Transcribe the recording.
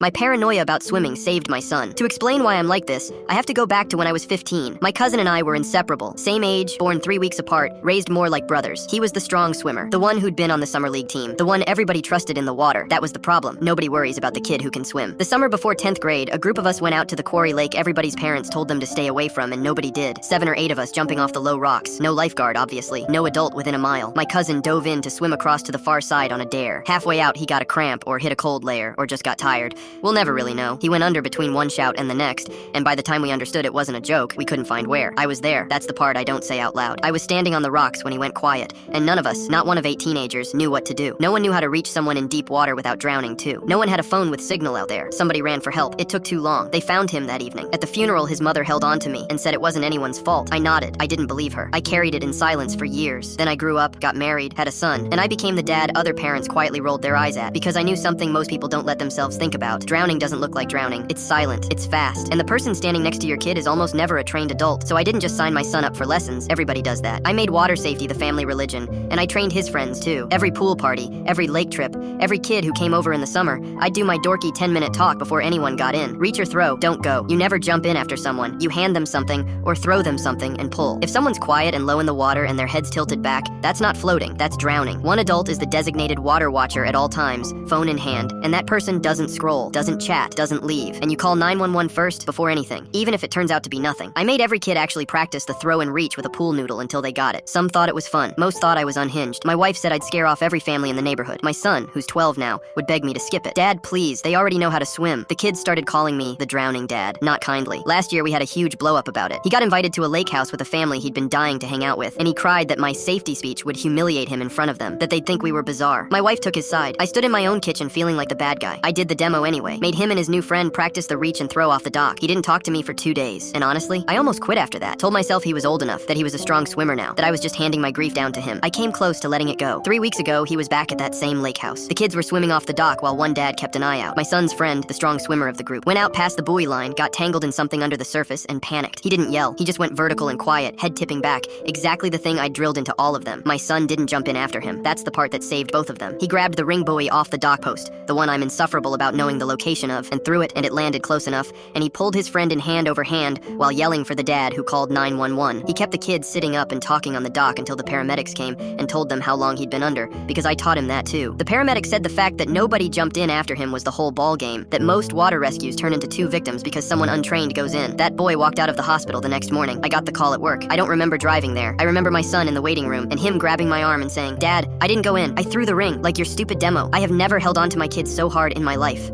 My paranoia about swimming saved my son. To explain why I'm like this, I have to go back to when I was 15. My cousin and I were inseparable. Same age, born 3 weeks apart, raised more like brothers. He was the strong swimmer, the one who'd been on the summer league team, the one everybody trusted in the water. That was the problem. Nobody worries about the kid who can swim. The summer before 10th grade, a group of us went out to the quarry lake everybody's parents told them to stay away from, and nobody did. 7 or 8 of us jumping off the low rocks. No lifeguard, obviously. No adult within a mile. My cousin dove in to swim across to the far side on a dare. Halfway out, he got a cramp, or hit a cold layer, or just got tired. We'll never really know. He went under between one shout and the next, and by the time we understood it wasn't a joke, we couldn't find where. I was there. That's the part I don't say out loud. I was standing on the rocks when he went quiet, and none of us, not one of 8 teenagers, knew what to do. No one knew how to reach someone in deep water without drowning, too. No one had a phone with signal out there. Somebody ran for help. It took too long. They found him that evening. At the funeral, his mother held on to me and said it wasn't anyone's fault. I nodded. I didn't believe her. I carried it in silence for years. Then I grew up, got married, had a son, and I became the dad other parents quietly rolled their eyes at because I knew something most people don't let themselves think about. Drowning doesn't look like drowning. It's silent, it's fast, and the person standing next to your kid is almost never a trained adult. So I didn't just sign my son up for lessons. Everybody does that. I made water safety the family religion, and I trained his friends too. Every pool party, every lake trip, every kid who came over in the summer, I'd do my dorky 10-minute talk before anyone got in. Reach or throw, don't go. You never jump in after someone. You hand them something, or throw them something, and pull. If someone's quiet and low in the water and their head's tilted back, that's not floating, that's drowning. One adult is the designated water watcher at all times, phone in hand, and that person doesn't scroll, doesn't chat, doesn't leave, and you call 911 first before anything, even if it turns out to be nothing. I made every kid actually practice the throw and reach with a pool noodle until they got it. Some thought it was fun. Most thought I was unhinged. My wife said I'd scare off every family in the neighborhood. My son, who's 12 now, would beg me to skip it. Dad, please, they already know how to swim. The kids started calling me the drowning dad, not kindly. Last year we had a huge blow up about it. He got invited to a lake house with a family he'd been dying to hang out with, and he cried that my safety speech would humiliate him in front of them, that they'd think we were bizarre. My wife took his side. I stood in my own kitchen feeling like the bad guy. I did the demo anyway, made him and his new friend practice the reach and throw off the dock. He didn't talk to me for 2 days, and honestly, I almost quit after that. Told myself he was old enough, that he was a strong swimmer now, that I was just handing my grief down to him. I came close to letting it go. 3 weeks ago, he was back at that same lake house. The kids were swimming off the dock while one dad kept an eye out. My son's friend, the strong swimmer of the group, went out past the buoy line, got tangled in something under the surface, and panicked. He didn't yell. He just went vertical and quiet, head tipping back, exactly the thing I drilled into all of them. My son didn't jump in after him. That's the part that saved both of them. He grabbed the ring buoy off the dock post, the one I'm insufferable about knowing the location of, and threw it, and it landed close enough, and he pulled his friend in hand over hand while yelling for the dad who called 911. He kept the kids sitting up and talking on the dock until the paramedics came and told them how long he'd been under, because I taught him that too. The paramedics said the fact that nobody jumped in after him was the whole ball game, that most water rescues turn into 2 victims because someone untrained goes in. That boy walked out of the hospital the next morning. I got the call at work. I don't remember driving there. I remember my son in the waiting room and him grabbing my arm and saying, "Dad, I didn't go in. I threw the ring, like your stupid demo. I have never held on to my kids so hard in my life."